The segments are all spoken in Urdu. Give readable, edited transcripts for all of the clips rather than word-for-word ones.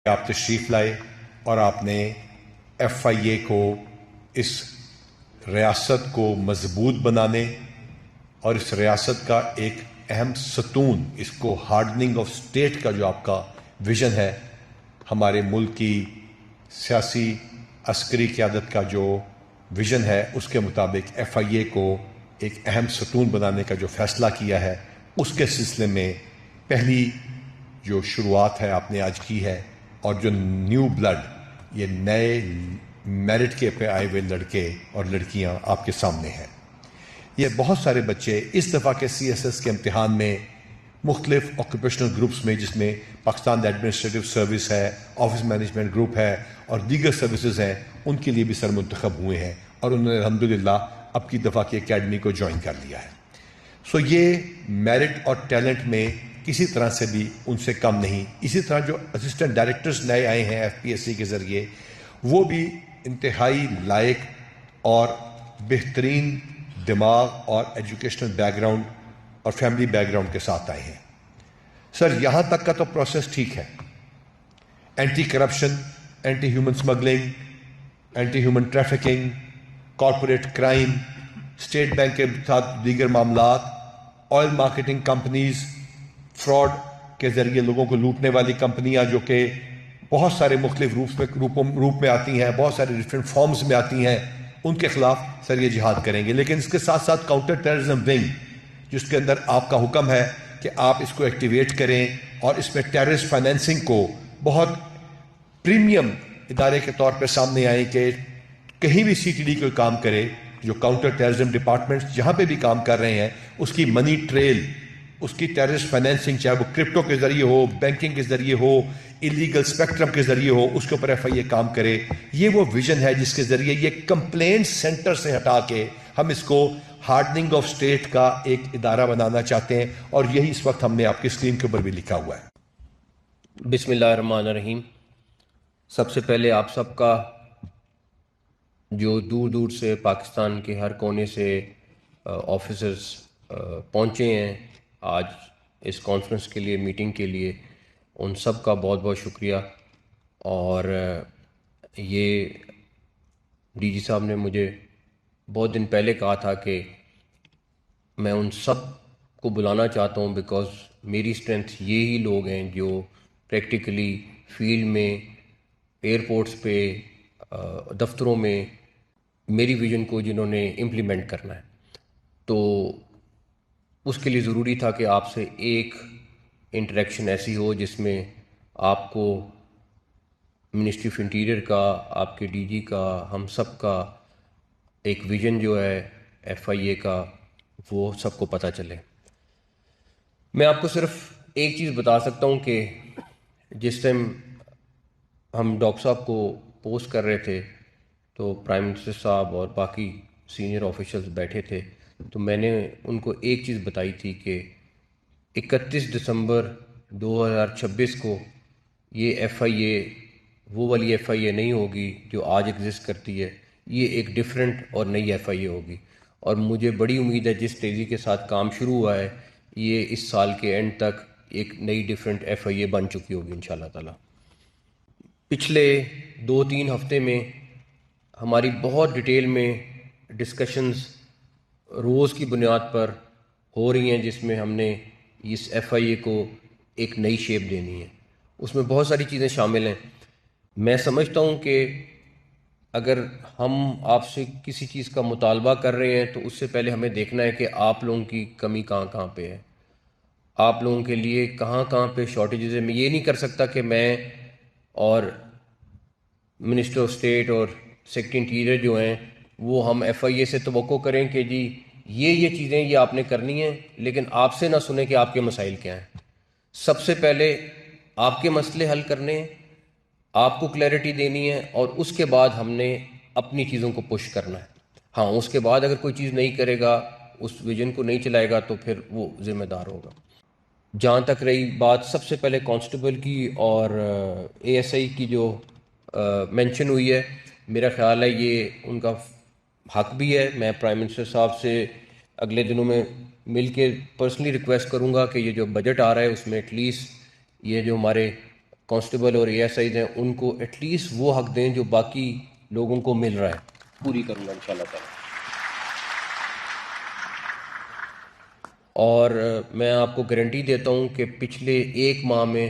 آپ تشریف لائے اور آپ نے ایف آئی اے کو اس ریاست کو مضبوط بنانے اور اس ریاست کا ایک اہم ستون، اس کو ہارڈننگ آف سٹیٹ کا جو آپ کا ویژن ہے، ہمارے ملک کی سیاسی عسکری قیادت کا جو ویژن ہے، اس کے مطابق ایف آئی اے کو ایک اہم ستون بنانے کا جو فیصلہ کیا ہے، اس کے سلسلے میں پہلی جو شروعات ہے آپ نے آج کی ہے، اور جو نیو بلڈ، یہ نئے میرٹ کے پہ آئے ہوئے لڑکے اور لڑکیاں آپ کے سامنے ہیں۔ یہ بہت سارے بچے اس دفعہ کے سی ایس ایس کے امتحان میں مختلف آکوپیشنل گروپس میں، جس میں پاکستان ایڈمنسٹریٹو سروس ہے، آفس مینجمنٹ گروپ ہے اور دیگر سروسز ہیں، ان کے لیے بھی سر منتخب ہوئے ہیں اور انہوں نے الحمدللہ اب کی دفعہ کی اکیڈمی کو جوائن کر لیا ہے۔ سو یہ میرٹ اور ٹیلنٹ میں کسی طرح سے بھی ان سے کم نہیں۔ اسی طرح جو اسسٹنٹ ڈائریکٹرز نئے آئے ہیں ایف پی ایس سی کے ذریعے، وہ بھی انتہائی لائق اور بہترین دماغ اور ایجوکیشنل بیک گراؤنڈ اور فیملی بیک گراؤنڈ کے ساتھ آئے ہیں۔ سر یہاں تک کا تو پروسیس ٹھیک ہے، anti corruption, anti human smuggling, anti human trafficking, corporate crime, state bank کے ساتھ دیگر معاملات، آئل مارکیٹنگ کمپنیز، فراڈ کے ذریعے لوگوں کو لوٹنے والی کمپنیاں جو کہ بہت سارے مختلف روپ میں آتی ہیں، بہت سارے ڈفرینٹ فارمز میں آتی ہیں، ان کے خلاف سر یہ جہاد کریں گے۔ لیکن اس کے ساتھ ساتھ کاؤنٹر ٹیررزم ونگ، جس کے اندر آپ کا حکم ہے کہ آپ اس کو ایکٹیویٹ کریں اور اس میں ٹیررسٹ فائنینسنگ کو بہت پریمیم ادارے کے طور پہ سامنے آئیں کہ کہیں بھی سی ٹی ڈی کوئی کام کرے، جو کاؤنٹر ٹیررزم ڈپارٹمنٹس جہاں پہ بھی کام کر رہے ہیں، اس کی منی ٹریل، اس کی ٹیررسٹ فائنینسنگ، چاہے وہ کرپٹو کے ذریعے ہو، بینکنگ کے ذریعے ہو، ایلیگل اسپیکٹرم کے ذریعے ہو، اس کے اوپر ایف آئی اے کام کرے۔ یہ وہ ویژن ہے جس کے ذریعے یہ کمپلینٹ سینٹر سے ہٹا کے ہم اس کو ہارڈننگ آف سٹیٹ کا ایک ادارہ بنانا چاہتے ہیں، اور یہی اس وقت ہم نے آپ کی اسکرین کے اوپر بھی لکھا ہوا ہے۔ بسم اللہ الرحمن الرحیم۔ سب سے پہلے آپ سب کا جو دور دور سے پاکستان کے ہر کونے سے آفیسرز پہنچے ہیں آج اس کانفرنس کے لیے، میٹنگ کے لیے، ان سب کا بہت بہت شکریہ۔ اور یہ ڈی جی صاحب نے مجھے بہت دن پہلے کہا تھا کہ میں ان سب کو بلانا چاہتا ہوں، بیکاز میری اسٹرینتھ یہی لوگ ہیں جو پریکٹیکلی فیلڈ میں، ایئرپورٹس پہ، دفتروں میں میری ویژن کو جنہوں نے امپلیمنٹ کرنا ہے۔ تو اس کے لیے ضروری تھا کہ آپ سے ایک انٹریکشن ایسی ہو جس میں آپ کو منسٹری آف انٹیریئر کا، آپ کے ڈی جی کا، ہم سب کا ایک ویژن جو ہے ایف آئی اے کا، وہ سب کو پتہ چلے۔ میں آپ کو صرف ایک چیز بتا سکتا ہوں کہ جس ٹائم ہم ڈاکٹر صاحب کو پوسٹ کر رہے تھے تو پرائم منسٹر صاحب اور باقی سینئر آفیشلز بیٹھے تھے، تو میں نے ان کو ایک چیز بتائی تھی کہ 31 دسمبر 2026 کو یہ ایف آئی اے وہ والی ایف آئی اے نہیں ہوگی جو آج ایگزسٹ کرتی ہے، یہ ایک ڈیفرنٹ اور نئی ایف آئی اے ہوگی۔ اور مجھے بڑی امید ہے جس تیزی کے ساتھ کام شروع ہوا ہے، یہ اس سال کے اینڈ تک ایک نئی ڈیفرنٹ ایف آئی اے بن چکی ہوگی انشاءاللہ تعالی۔ پچھلے 2-3 ہفتے میں ہماری بہت ڈیٹیل میں ڈسکشنز روز کی بنیاد پر ہو رہی ہیں، جس میں ہم نے اس ایف آئی اے کو ایک نئی شیپ دینی ہے۔ اس میں بہت ساری چیزیں شامل ہیں۔ میں سمجھتا ہوں کہ اگر ہم آپ سے کسی چیز کا مطالبہ کر رہے ہیں تو اس سے پہلے ہمیں دیکھنا ہے کہ آپ لوگوں کی کمی کہاں کہاں پہ ہے، آپ لوگوں کے لیے کہاں کہاں پہ شارٹیجز ہے۔ میں یہ نہیں کر سکتا کہ میں اور منسٹر آف اسٹیٹ اور سیکرٹری انٹیریئر جو ہیں وہ ہم ایف آئی اے سے توقع کریں کہ جی یہ چیزیں یہ آپ نے کرنی ہیں، لیکن آپ سے نہ سنیں کہ آپ کے مسائل کیا ہیں۔ سب سے پہلے آپ کے مسئلے حل کرنے ہیں، آپ کو کلیئرٹی دینی ہے، اور اس کے بعد ہم نے اپنی چیزوں کو پش کرنا ہے۔ ہاں، اس کے بعد اگر کوئی چیز نہیں کرے گا، اس ویژن کو نہیں چلائے گا، تو پھر وہ ذمہ دار ہوگا۔ جہاں تک رہی بات سب سے پہلے کانسٹیبل کی اور اے ایس آئی کی جو مینشن ہوئی ہے، میرا خیال ہے یہ ان کا حق بھی ہے۔ میں پرائم منسٹر صاحب سے اگلے دنوں میں مل کے پرسنلی ریکویسٹ کروں گا کہ یہ جو بجٹ آ رہا ہے اس میں ایٹ لیسٹ یہ جو ہمارے کانسٹیبل اور اے ایس آئیز ہیں ان کو ایٹ لیسٹ وہ حق دیں جو باقی لوگوں کو مل رہا ہے، پوری کروں گا انشاءاللہ تعالی۔ اور میں آپ کو گارنٹی دیتا ہوں کہ پچھلے ایک ماہ میں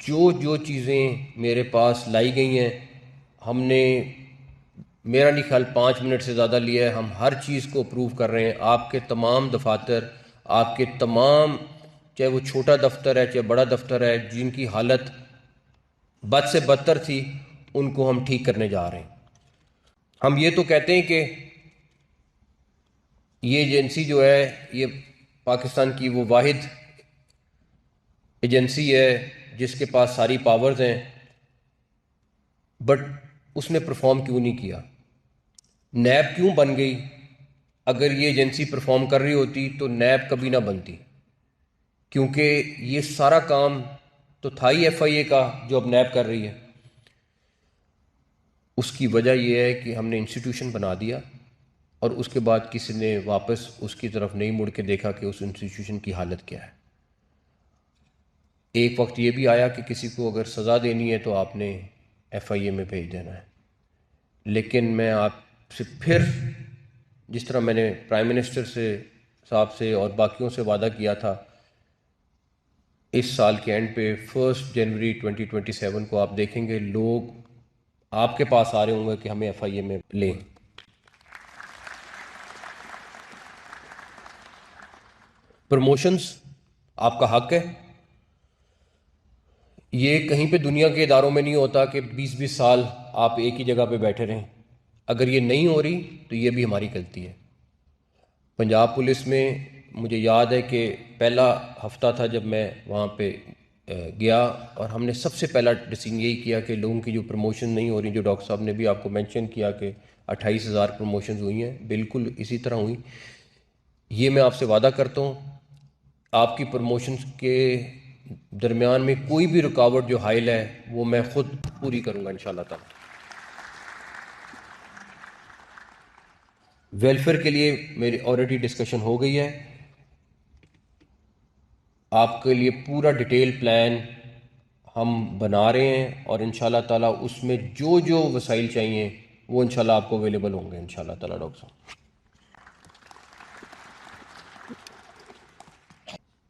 جو چیزیں میرے پاس لائی گئی ہیں، ہم نے، میرا نہیں خیال 5 منٹ سے زیادہ لیا ہے، ہم ہر چیز کو اپروو کر رہے ہیں۔ آپ کے تمام دفاتر، آپ کے تمام، چاہے وہ چھوٹا دفتر ہے چاہے بڑا دفتر ہے، جن کی حالت بد سے بدتر تھی، ان کو ہم ٹھیک کرنے جا رہے ہیں۔ ہم یہ تو کہتے ہیں کہ یہ ایجنسی جو ہے یہ پاکستان کی وہ واحد ایجنسی ہے جس کے پاس ساری پاورز ہیں، بٹ اس نے پرفارم کیوں نہیں کیا؟ نیب کیوں بن گئی؟ اگر یہ ایجنسی پرفارم کر رہی ہوتی تو نیب کبھی نہ بنتی، کیونکہ یہ سارا کام تو تھا ہی ایف آئی اے کا جو اب نیب کر رہی ہے۔ اس کی وجہ یہ ہے کہ ہم نے انسٹیٹیوشن بنا دیا اور اس کے بعد کسی نے واپس اس کی طرف نہیں مڑ کے دیکھا کہ اس انسٹیٹیوشن کی حالت کیا ہے۔ ایک وقت یہ بھی آیا کہ کسی کو اگر سزا دینی ہے تو آپ نے ایف آئی اے میں بھیج دینا ہے، لیکن میں آپ سے پھر، جس طرح میں نے پرائم منسٹر صاحب سے اور باقیوں سے وعدہ کیا تھا، اس سال کے اینڈ پہ 1 جنوری 2027 کو آپ دیکھیں گے لوگ آپ کے پاس آ رہے ہوں گے کہ ہمیں ایف آئی اے میں لیں۔ پروموشنز آپ کا حق ہے، یہ کہیں پہ دنیا کے اداروں میں نہیں ہوتا کہ 20 سال آپ ایک ہی جگہ پہ بیٹھے رہیں۔ اگر یہ نہیں ہو رہی تو یہ بھی ہماری غلطی ہے۔ پنجاب پولیس میں مجھے یاد ہے کہ پہلا ہفتہ تھا جب میں وہاں پہ گیا، اور ہم نے سب سے پہلا ڈیسیژن یہی کیا کہ لوگوں کی جو پروموشن نہیں ہو رہی، جو ڈاکٹر صاحب نے بھی آپ کو مینشن کیا کہ 28,000 پروموشنز ہوئی ہیں، بالکل اسی طرح ہوئی۔ یہ میں آپ سے وعدہ کرتا ہوں آپ کی پروموشنز کے درمیان میں کوئی بھی رکاوٹ جو حائل ہے وہ میں خود پوری کروں گا انشاءاللہ تعالی۔ ویلفیئر کے لیے میری آلریڈی ڈسکشن ہو گئی ہے، آپ کے لیے پورا ڈیٹیل پلان ہم بنا رہے ہیں، اور انشاءاللہ تعالیٰ اس میں جو وسائل چاہیے وہ انشاءاللہ آپ کو اویلیبل ہوں گے انشاءاللہ تعالیٰ۔ ڈاکٹر صاحب،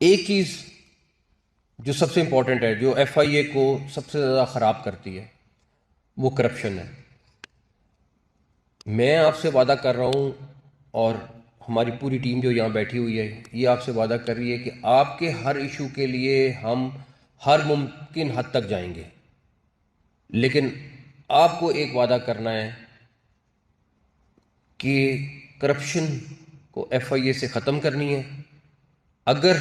ایک چیز جو سب سے امپورٹنٹ ہے، جو ایف آئی اے کو سب سے زیادہ خراب کرتی ہے، وہ کرپشن ہے۔ میں آپ سے وعدہ کر رہا ہوں، اور ہماری پوری ٹیم جو یہاں بیٹھی ہوئی ہے یہ آپ سے وعدہ کر رہی ہے کہ آپ کے ہر ایشو کے لیے ہم ہر ممکن حد تک جائیں گے، لیکن آپ کو ایک وعدہ کرنا ہے کہ کرپشن کو ایف آئی اے سے ختم کرنی ہے۔ اگر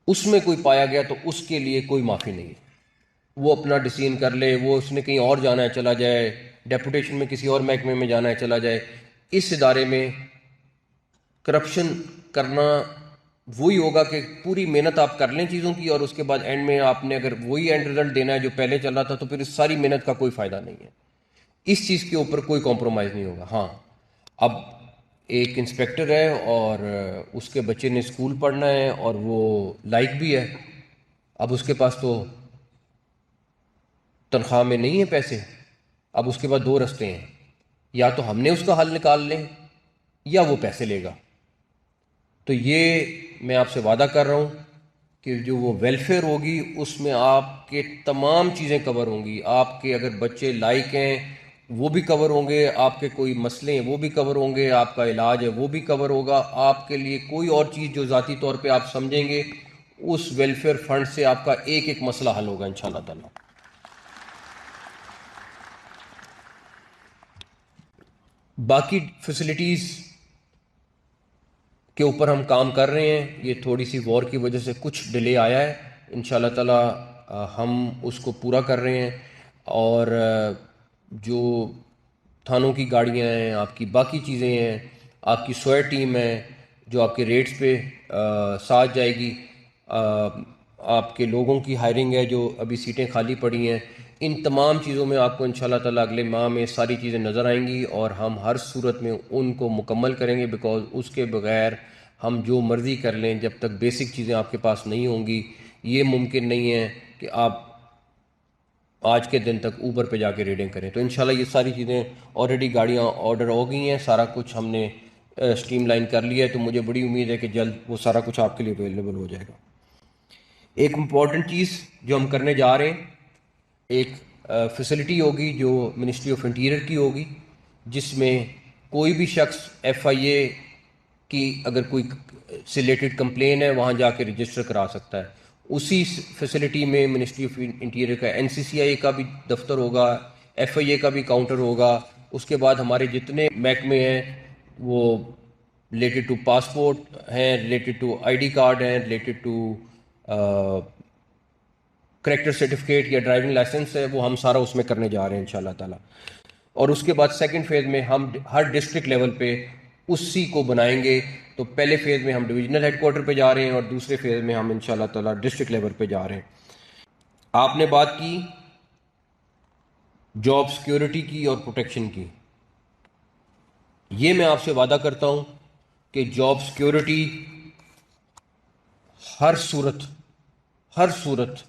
اس میں کوئی پایا گیا تو اس کے لیے کوئی معافی نہیں ہے، وہ اپنا ڈیسیژن کر لے، وہ اس نے کہیں اور جانا ہے چلا جائے، ڈیپوٹیشن میں کسی اور محکمے میں جانا ہے چلا جائے۔ اس ادارے میں کرپشن کرنا وہی ہوگا کہ پوری محنت آپ کر لیں چیزوں کی، اور اس کے بعد اینڈ میں آپ نے اگر وہی اینڈ رزلٹ دینا ہے جو پہلے چل رہا تھا، تو پھر اس ساری محنت کا کوئی فائدہ نہیں ہے۔ اس چیز کے اوپر کوئی کمپرومائز نہیں ہوگا۔ ہاں، اب ایک انسپیکٹر ہے اور اس کے بچے نے اسکول پڑھنا ہے اور وہ لائق بھی ہے، اب اس کے پاس تو تنخواہ میں نہیں ہے پیسے، اب اس کے بعد 2 رستے ہیں، یا تو ہم نے اس کا حل نکال لیں یا وہ پیسے لے گا۔ تو یہ میں آپ سے وعدہ کر رہا ہوں کہ جو وہ ویلفیئر ہوگی اس میں آپ کے تمام چیزیں کور ہوں گی۔ آپ کے اگر بچے لائق ہیں وہ بھی کور ہوں گے، آپ کے کوئی مسئلے ہیں وہ بھی کور ہوں گے، آپ کا علاج ہے وہ بھی کور ہوگا۔ آپ کے لیے کوئی اور چیز جو ذاتی طور پہ آپ سمجھیں گے، اس ویلفیئر فنڈ سے آپ کا ایک مسئلہ حل ہوگا انشاءاللہ تعالی۔ باقی فیسلٹیز کے اوپر ہم کام کر رہے ہیں، یہ تھوڑی سی وار کی وجہ سے کچھ ڈیلے آیا ہے، انشاءاللہ تعالی ہم اس کو پورا کر رہے ہیں۔ اور جو تھانوں کی گاڑیاں ہیں، آپ کی باقی چیزیں ہیں، آپ کی سوئر ٹیم ہے جو آپ کے ریٹس پہ ساتھ جائے گی، آپ کے لوگوں کی ہائرنگ ہے جو ابھی سیٹیں خالی پڑی ہیں، ان تمام چیزوں میں آپ کو انشاءاللہ تعالی اگلے ماہ میں ساری چیزیں نظر آئیں گی، اور ہم ہر صورت میں ان کو مکمل کریں گے، بیکاز اس کے بغیر ہم جو مرضی کر لیں، جب تک بیسک چیزیں آپ کے پاس نہیں ہوں گی، یہ ممکن نہیں ہے کہ آپ آج کے دن تک اوبر پہ جا کے ریڈنگ کریں. تو انشاءاللہ یہ ساری چیزیں آلریڈی گاڑیاں آرڈر ہو گئی ہیں, سارا کچھ ہم نے اسٹریم لائن کر لیا ہے, تو مجھے بڑی امید ہے کہ جلد وہ سارا کچھ آپ کے لیے اویلیبل ہو جائے گا. ایک امپورٹنٹ چیز جو ہم کرنے جا رہے ہیں, ایک فیسلٹی ہوگی جو منسٹری آف انٹیریئر کی ہوگی, جس میں کوئی بھی شخص ایف آئی اے کی اگر کوئی سے ریلیٹڈ کمپلین ہے وہاں جا کے رجسٹر کرا سکتا ہے. اسی فیسلٹی میں منسٹری آف انٹیریئر کا این سی سی آئی کا بھی دفتر ہوگا, ایف آئی اے کا بھی کاؤنٹر ہوگا. اس کے بعد ہمارے جتنے محکمے ہیں وہ ریلیٹڈ ٹو پاسپورٹ ہیں, related to I D card ہیں, ریلیٹڈ ٹو کریکٹر سرٹیفکیٹ یا ڈرائیونگ لائسنس ہے, وہ ہم سارا اس میں کرنے جا رہے ہیں انشاءاللہ تعالیٰ. اور اس کے بعد سیکنڈ فیز میں ہم ہر ڈسٹرکٹ لیول پہ اسی کو بنائیں گے. تو پہلے فیز میں ہم ڈویژنل ہیڈ کوارٹر پہ جا رہے ہیں اور دوسرے فیز میں ہم انشاءاللہ تعالیٰ ڈسٹرکٹ لیول پہ جا رہے ہیں. آپ نے بات کی جاب سیکیورٹی کی اور پروٹیکشن کی. یہ میں آپ سے وعدہ کرتا ہوں کہ جاب سیکیورٹی ہر صورت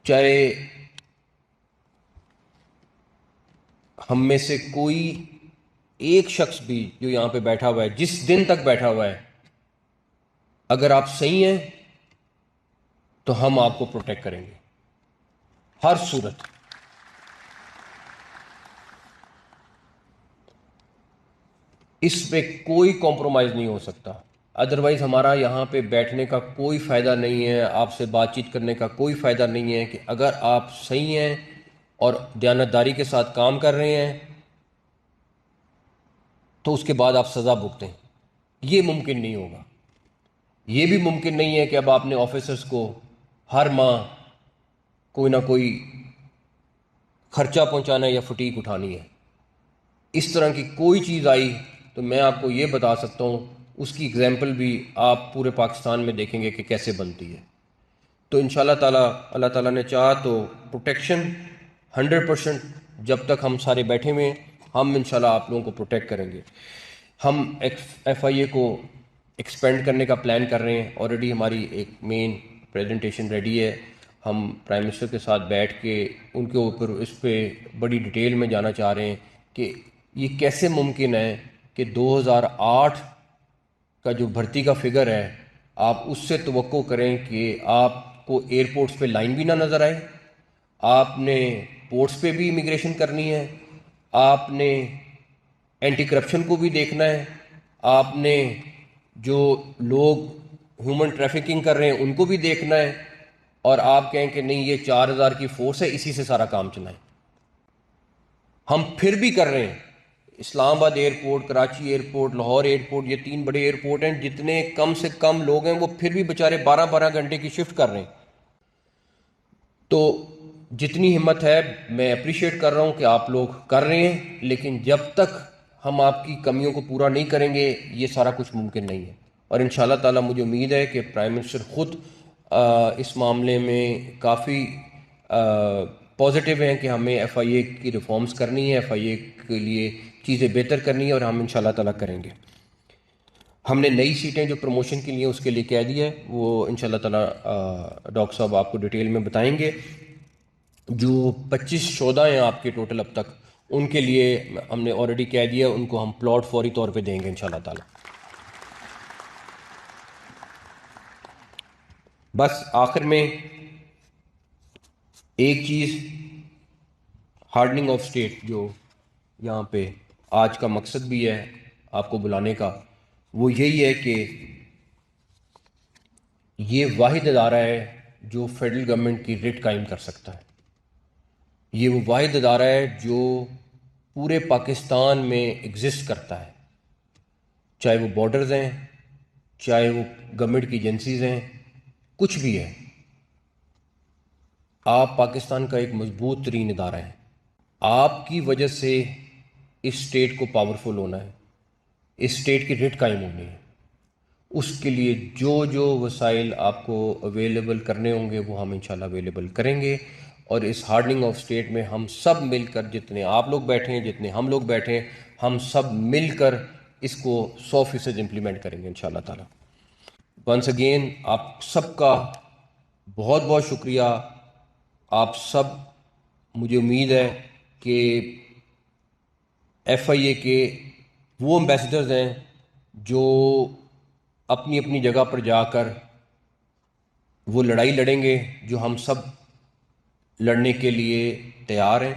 چاہے ہم میں سے کوئی ایک شخص بھی جو یہاں پہ بیٹھا ہوا ہے, جس دن تک بیٹھا ہوا ہے, اگر آپ صحیح ہیں تو ہم آپ کو پروٹیکٹ کریں گے ہر صورت. اس پہ کوئی کمپرومائز نہیں ہو سکتا. ادروائز ہمارا یہاں پہ بیٹھنے کا کوئی فائدہ نہیں ہے, آپ سے بات چیت کرنے کا کوئی فائدہ نہیں ہے کہ اگر آپ صحیح ہیں اور دیانتداری کے ساتھ کام کر رہے ہیں تو اس کے بعد آپ سزا بھگتیں. یہ ممکن نہیں ہوگا. یہ بھی ممکن نہیں ہے کہ اب آپ نے آفیسرز کو ہر ماہ کوئی نہ کوئی خرچہ پہنچانا ہے یا فٹیک اٹھانی ہے. اس طرح کی کوئی چیز آئی تو میں آپ کو یہ بتا سکتا ہوں اس کی اگزامپل بھی آپ پورے پاکستان میں دیکھیں گے کہ کیسے بنتی ہے. تو انشاءاللہ تعالیٰ اللہ تعالیٰ نے چاہا تو پروٹیکشن 100% جب تک ہم سارے بیٹھے ہوئے ہیں ہم انشاءاللہ آپ لوگوں کو پروٹیکٹ کریں گے. ہم ایف آئی اے کو ایکسپینڈ کرنے کا پلان کر رہے ہیں. آلریڈی ہماری ایک مین پریزنٹیشن ریڈی ہے. ہم پرائم منسٹر کے ساتھ بیٹھ کے ان کے اوپر اس پہ بڑی ڈیٹیل میں جانا چاہ رہے ہیں کہ یہ کیسے ممکن ہے کہ 2008 کا جو بھرتی کا فگر ہے آپ اس سے توقع کریں کہ آپ کو ایئرپورٹس پہ لائن بھی نہ نظر آئے, آپ نے پورٹس پہ بھی امیگریشن کرنی ہے, آپ نے اینٹی کرپشن کو بھی دیکھنا ہے, آپ نے جو لوگ ہیومن ٹریفکنگ کر رہے ہیں ان کو بھی دیکھنا ہے, اور آپ کہیں کہ نہیں یہ 4000 کی فورس ہے اسی سے سارا کام چلائیں. ہم پھر بھی کر رہے ہیں. اسلام آباد airport, Karachi airport, Lahore airport, یہ 3 بڑے ایئرپورٹ ہیں. جتنے کم سے کم لوگ ہیں وہ پھر بھی بیچارے 12 گھنٹے کی شفٹ کر رہے ہیں. تو جتنی ہمت ہے میں اپریشیٹ کر رہا ہوں کہ آپ لوگ کر رہے ہیں, لیکن جب تک ہم آپ کی کمیوں کو پورا نہیں کریں گے یہ سارا کچھ ممکن نہیں ہے. اور انشاءاللہ تعالیٰ مجھے امید ہے کہ پرائم منسٹر خود اس معاملے میں کافی پازیٹیو ہیں کہ ہمیں ایف آئی اے کی ریفارمز کرنی ہے, ایف آئی اے کے لیے چیزیں بہتر کرنی ہے, اور ہم انشاءاللہ تعالیٰ کریں گے. ہم نے نئی سیٹیں جو پروموشن کے لیے اس کے لیے کہہ دی ہے وہ انشاءاللہ تعالیٰ ڈاکٹر صاحب آپ کو ڈیٹیل میں بتائیں گے. جو 25 شعبہ ہیں آپ کے ٹوٹل اب تک, ان کے لیے ہم نے آلریڈی کہہ دیا ان کو ہم پلاٹ فوری طور پہ دیں گے انشاءاللہ تعالیٰ. بس آخر میں ایک چیز, ہارڈننگ آف اسٹیٹ جو یہاں پہ آج کا مقصد بھی ہے آپ کو بلانے کا, وہ یہی ہے کہ یہ واحد ادارہ ہے جو فیڈرل گورنمنٹ کی ریٹ قائم کر سکتا ہے. یہ وہ واحد ادارہ ہے جو پورے پاکستان میں ایگزسٹ کرتا ہے, چاہے وہ بارڈرز ہیں, چاہے وہ گورنمنٹ کی ایجنسیز ہیں, کچھ بھی ہے. آپ پاکستان کا ایک مضبوط ترین ادارہ ہیں. آپ کی وجہ سے اس اسٹیٹ کو پاورفل ہونا ہے, اس اسٹیٹ کی ریٹ قائم ہونی ہے. اس کے لیے جو وسائل آپ کو اویلیبل کرنے ہوں گے وہ ہم انشاءاللہ اویلیبل کریں گے. اور اس ہارڈننگ آف اسٹیٹ میں ہم سب مل کر, جتنے آپ لوگ بیٹھے ہیں, جتنے ہم لوگ بیٹھے ہیں, ہم سب مل کر اس کو 100% امپلیمنٹ کریں گے انشاءاللہ تعالیٰ. ونس اگین آپ سب کا بہت بہت شکریہ. آپ سب، مجھے امید ہے کہ ایف آئی اے کے وہ امبیسڈرز ہیں جو اپنی اپنی جگہ پر جا کر وہ لڑائی لڑیں گے جو ہم سب لڑنے کے لیے تیار ہیں.